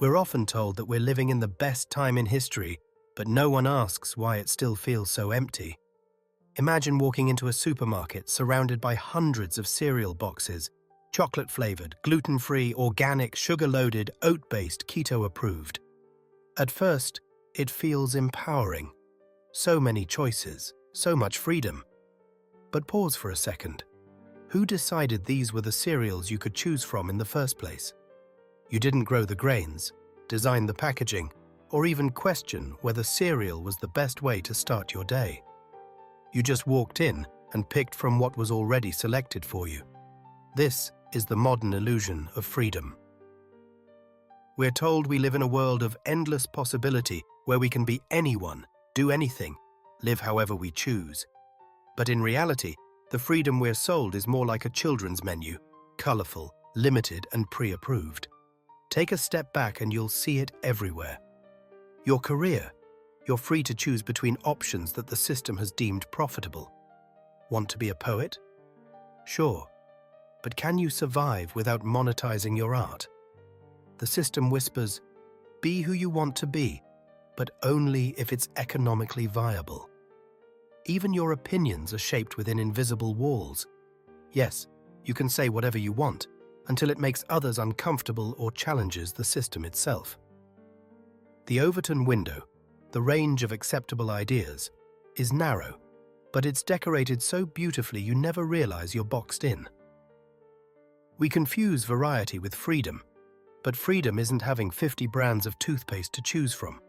We're often told that we're living in the best time in history, but no one asks why it still feels so empty. Imagine walking into a supermarket surrounded by hundreds of cereal boxes, chocolate-flavored, gluten-free, organic, sugar-loaded, oat-based, keto-approved. At first, it feels empowering. So many choices, so much freedom. But pause for a second. Who decided these were the cereals you could choose from in the first place? You didn't grow the grains, design the packaging, or even question whether cereal was the best way to start your day. You just walked in and picked from what was already selected for you. This is the modern illusion of freedom. We're told we live in a world of endless possibility where we can be anyone, do anything, live however we choose. But in reality, the freedom we're sold is more like a children's menu, colorful, limited, and pre-approved. Take a step back and you'll see it everywhere. Your career. You're free to choose between options that the system has deemed profitable. Want to be a poet? Sure. But can you survive without monetizing your art? The system whispers, be who you want to be, but only if it's economically viable. Even your opinions are shaped within invisible walls. Yes, you can say whatever you want, until it makes others uncomfortable or challenges the system itself. The Overton window, the range of acceptable ideas, is narrow, but it's decorated so beautifully you never realize you're boxed in. We confuse variety with freedom, but freedom isn't having 50 brands of toothpaste to choose from.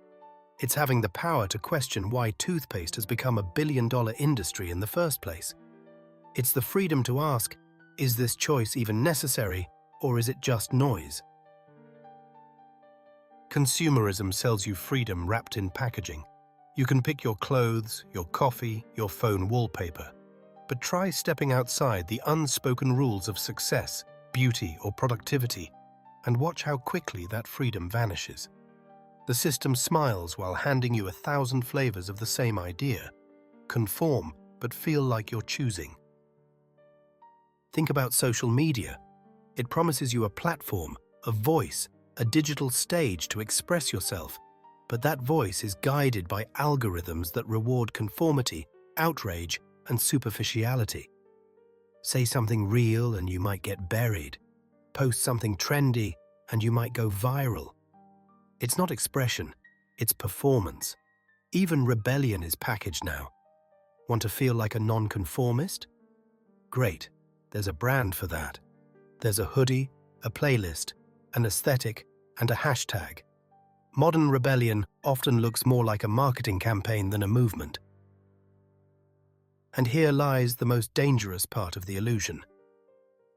It's having the power to question why toothpaste has become a billion-dollar industry in the first place. It's the freedom to ask, is this choice even necessary, or is it just noise? Consumerism sells you freedom wrapped in packaging. You can pick your clothes, your coffee, your phone wallpaper. But try stepping outside the unspoken rules of success, beauty, or productivity, and watch how quickly that freedom vanishes. The system smiles while handing you 1,000 flavors of the same idea. Conform, but feel like you're choosing. Think about social media. It promises you a platform, a voice, a digital stage to express yourself, but that voice is guided by algorithms that reward conformity, outrage, and superficiality. Say something real and you might get buried. Post something trendy and you might go viral. It's not expression, it's performance. Even rebellion is packaged now. Want to feel like a nonconformist? Great, there's a brand for that. There's a hoodie, a playlist, an aesthetic, and a hashtag. Modern rebellion often looks more like a marketing campaign than a movement. And here lies the most dangerous part of the illusion.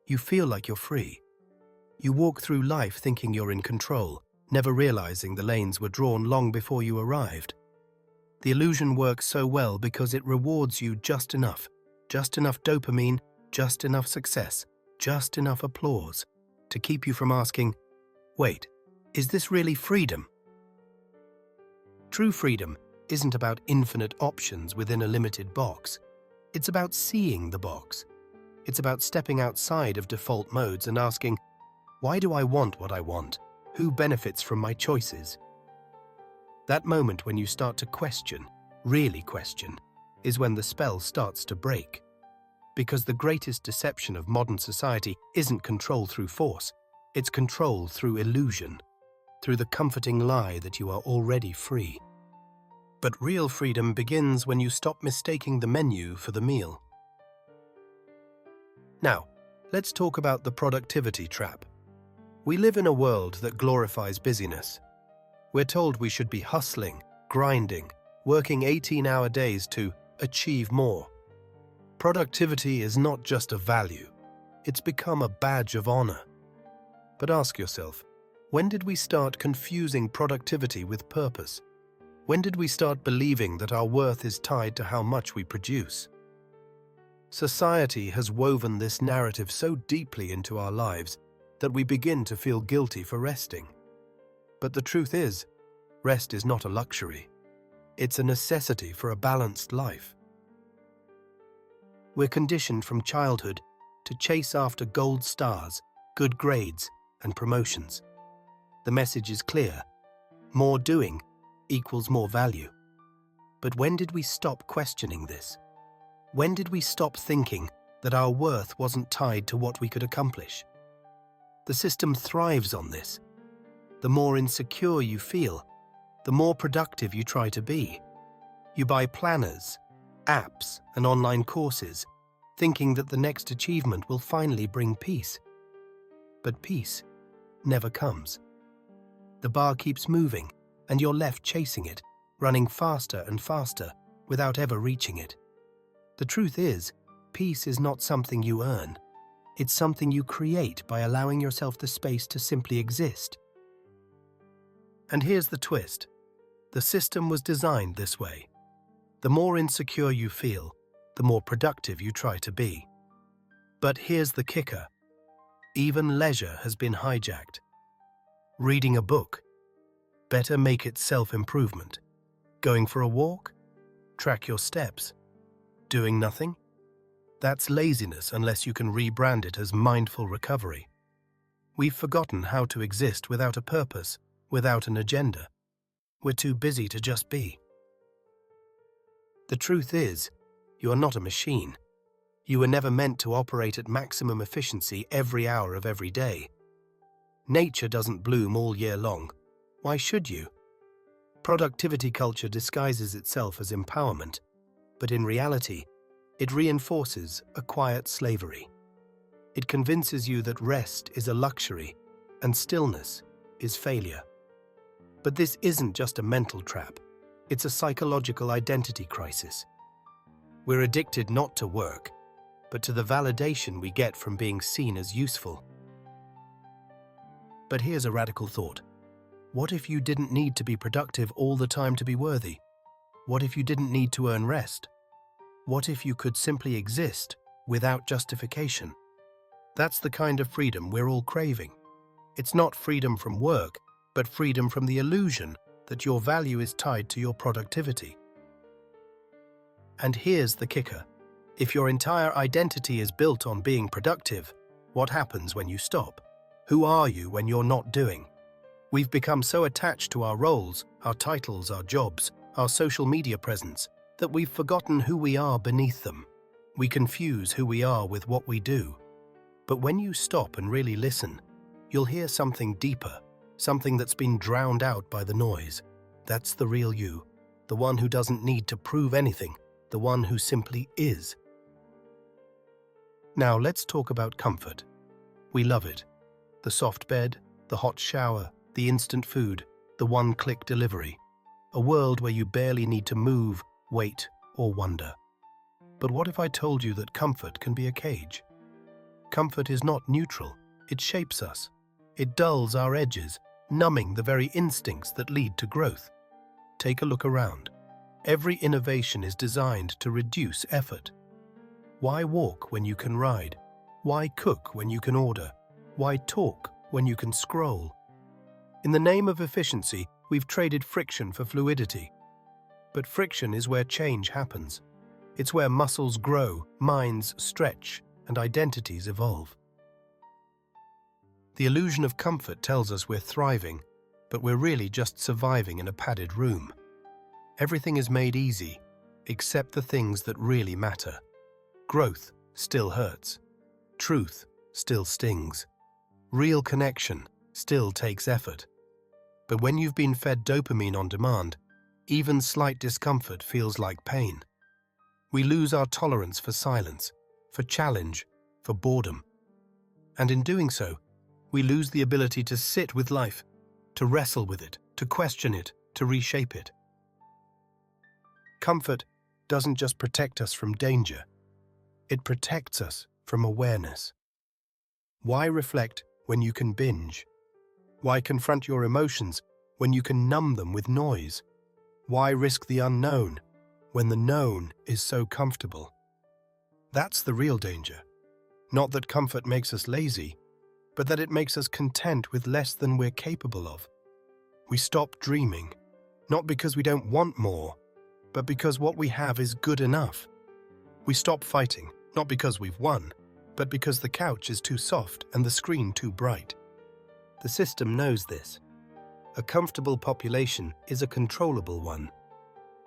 You feel like you're free. You walk through life thinking you're in control, never realizing the lanes were drawn long before you arrived. The illusion works so well because it rewards you just enough dopamine, just enough success, just enough applause, to keep you from asking, wait, is this really freedom? True freedom isn't about infinite options within a limited box. It's about seeing the box. It's about stepping outside of default modes and asking, why do I want what I want? Who benefits from my choices? That moment when you start to question, really question, is when the spell starts to break. Because the greatest deception of modern society isn't control through force, it's control through illusion, through the comforting lie that you are already free. But real freedom begins when you stop mistaking the menu for the meal. Now, let's talk about the productivity trap. We live in a world that glorifies busyness. We're told we should be hustling, grinding, working 18-hour days to achieve more. Productivity is not just a value, it's become a badge of honor. But ask yourself, when did we start confusing productivity with purpose? When did we start believing that our worth is tied to how much we produce? Society has woven this narrative so deeply into our lives that we begin to feel guilty for resting. But the truth is, rest is not a luxury. It's a necessity for a balanced life. We're conditioned from childhood to chase after gold stars, good grades, and promotions. The message is clear. More doing equals more value. But when did we stop questioning this? When did we stop thinking that our worth wasn't tied to what we could accomplish? The system thrives on this. The more insecure you feel, the more productive you try to be. You buy planners, apps, and online courses, thinking that the next achievement will finally bring peace. But peace never comes. The bar keeps moving, and you're left chasing it, running faster and faster without ever reaching it. The truth is, peace is not something you earn. It's something you create by allowing yourself the space to simply exist. And here's the twist. The system was designed this way. The more insecure you feel, the more productive you try to be. But here's the kicker. Even leisure has been hijacked. Reading a book. Better make it self-improvement. Going for a walk? Track your steps. Doing nothing? That's laziness unless you can rebrand it as mindful recovery. We've forgotten how to exist without a purpose, without an agenda. We're too busy to just be. The truth is, you are not a machine. You were never meant to operate at maximum efficiency every hour of every day. Nature doesn't bloom all year long. Why should you? Productivity culture disguises itself as empowerment, but in reality, it reinforces a quiet slavery. It convinces you that rest is a luxury and stillness is failure. But this isn't just a mental trap. It's a psychological identity crisis. We're addicted not to work, but to the validation we get from being seen as useful. But here's a radical thought. What if you didn't need to be productive all the time to be worthy? What if you didn't need to earn rest? What if you could simply exist without justification? That's the kind of freedom we're all craving. It's not freedom from work, but freedom from the illusion that your value is tied to your productivity. And here's the kicker. If your entire identity is built on being productive, what happens when you stop? Who are you when you're not doing? We've become so attached to our roles, our titles, our jobs, our social media presence, that we've forgotten who we are beneath them. We confuse who we are with what we do. But when you stop and really listen, you'll hear something deeper, something that's been drowned out by the noise. That's the real you, the one who doesn't need to prove anything, the one who simply is. Now let's talk about comfort. We love it. The soft bed, the hot shower, the instant food, the one-click delivery. A world where you barely need to move, wait, or wonder. But what if I told you that comfort can be a cage? Comfort is not neutral. It shapes us. It dulls our edges, numbing the very instincts that lead to growth. Take a look around. Every innovation is designed to reduce effort. Why walk when you can ride? Why cook when you can order? Why talk when you can scroll? In the name of efficiency, we've traded friction for fluidity. But friction is where change happens. It's where muscles grow, minds stretch, and identities evolve. The illusion of comfort tells us we're thriving, but we're really just surviving in a padded room. Everything is made easy, except the things that really matter. Growth still hurts. Truth still stings. Real connection still takes effort. But when you've been fed dopamine on demand, even slight discomfort feels like pain. We lose our tolerance for silence, for challenge, for boredom. And in doing so, we lose the ability to sit with life, to wrestle with it, to question it, to reshape it. Comfort doesn't just protect us from danger. It protects us from awareness. Why reflect when you can binge? Why confront your emotions when you can numb them with noise? Why risk the unknown when the known is so comfortable? That's the real danger. Not that comfort makes us lazy, but that it makes us content with less than we're capable of. We stop dreaming, not because we don't want more, but because what we have is good enough. We stop fighting, not because we've won, but because the couch is too soft and the screen too bright. The system knows this. A comfortable population is a controllable one.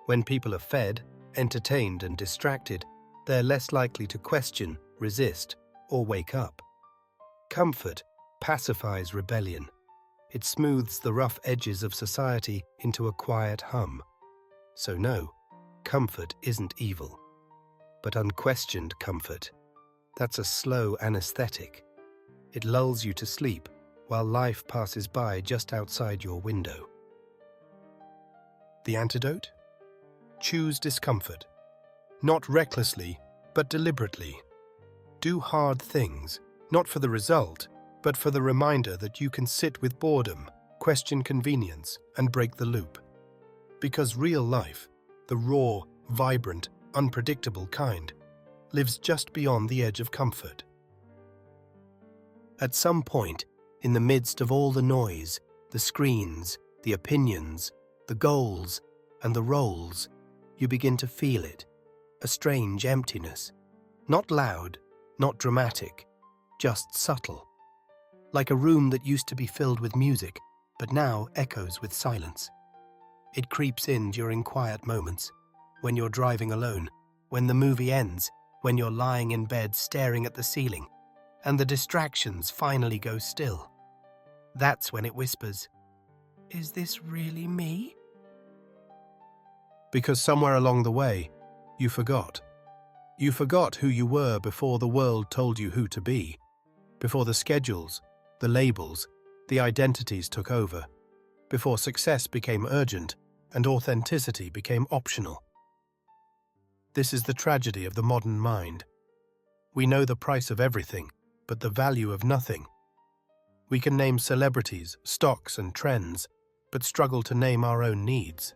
When people are fed, entertained, and distracted, they're less likely to question, resist, or wake up. Comfort pacifies rebellion. It smooths the rough edges of society into a quiet hum. So no, comfort isn't evil. But unquestioned comfort, that's a slow anesthetic. It lulls you to sleep while life passes by just outside your window. The antidote? Choose discomfort. Not recklessly, but deliberately. Do hard things, not for the result, but for the reminder that you can sit with boredom, question convenience, and break the loop. Because real life, the raw, vibrant, unpredictable kind, lives just beyond the edge of comfort. At some point, in the midst of all the noise, the screens, the opinions, the goals, and the roles, you begin to feel it, a strange emptiness. Not loud, not dramatic, just subtle. Like a room that used to be filled with music, but now echoes with silence. It creeps in during quiet moments, when you're driving alone, when the movie ends, when you're lying in bed staring at the ceiling, and the distractions finally go still. That's when it whispers, "Is this really me?" Because somewhere along the way, you forgot. You forgot who you were before the world told you who to be, before the schedules, the labels, the identities took over, before success became urgent and authenticity became optional. This is the tragedy of the modern mind. We know the price of everything, but the value of nothing. We can name celebrities, stocks, and trends, but struggle to name our own needs.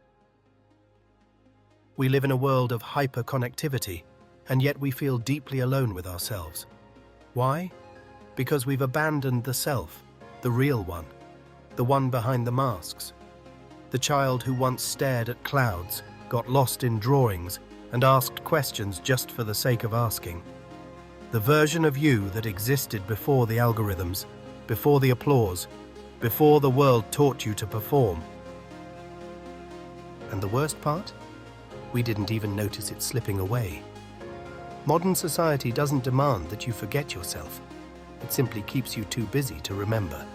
We live in a world of hyper-connectivity, and yet we feel deeply alone with ourselves. Why? Because we've abandoned the self, the real one, the one behind the masks. The child who once stared at clouds, got lost in drawings, and asked questions just for the sake of asking. The version of you that existed before the algorithms, before the applause, before the world taught you to perform. And the worst part? We didn't even notice it slipping away. Modern society doesn't demand that you forget yourself. It simply keeps you too busy to remember.